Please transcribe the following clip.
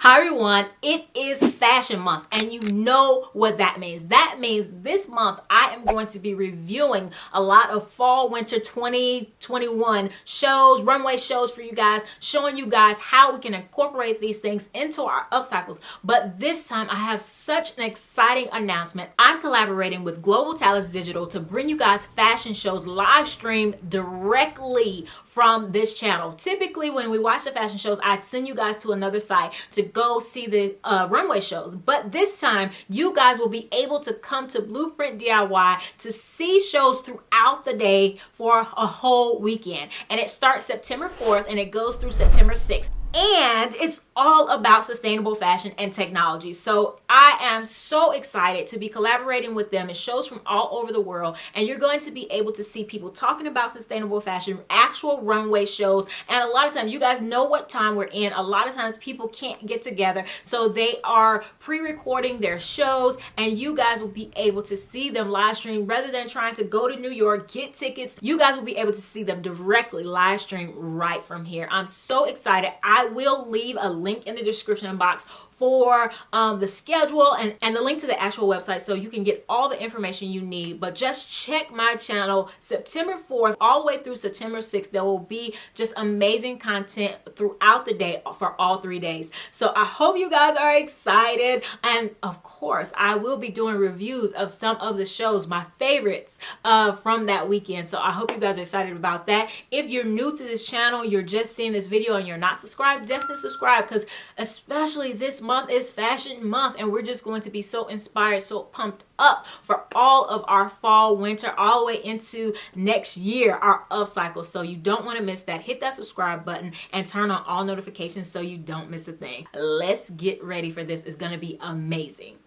Hi everyone, it is fashion month and you know what that means. That means this month I am going to be reviewing a lot of fall winter 2021 shows, runway shows for you guys, showing you guys how we can incorporate these things into our upcycles. But this time I have such an exciting announcement. I'm collaborating with Global Talents Digital to bring you guys fashion shows live streamed directly from this channel. Typically when we watch the fashion shows, I'd send you guys to another site to go see the runway shows. But this time, you guys will be able to come to Blueprint DIY to see shows throughout the day for a whole weekend. And it starts September 4th and it goes through September 6th. And it's all about sustainable fashion and technology. So I am so excited to be collaborating with them. It shows from all over the world. And you're going to be able to see people talking about sustainable fashion, actual runway shows. And a lot of times, you guys know what time we're in. A lot of times people can't get together. So they are pre-recording their shows and you guys will be able to see them live stream rather than trying to go to New York, get tickets. You guys will be able to see them directly live stream right from here. I'm so excited. I will leave a link in the description box for the schedule and the link to the actual website so you can get all the information you need. But just check my channel September 4th all the way through September 6th. There will be just amazing content throughout the day for all 3 days. So I hope you guys are excited. And of course, I will be doing reviews of some of the shows, my favorites from that weekend. So I hope you guys are excited about that. If you're new to this channel, you're just seeing this video and you're not subscribed, definitely subscribe, because especially this month is fashion month and we're just going to be so inspired, so pumped up for all of our fall winter all the way into next year, our upcycle. So you don't want to miss that. Hit that subscribe button and turn on all notifications so you don't miss a thing. Let's get ready for this. It's going to be amazing.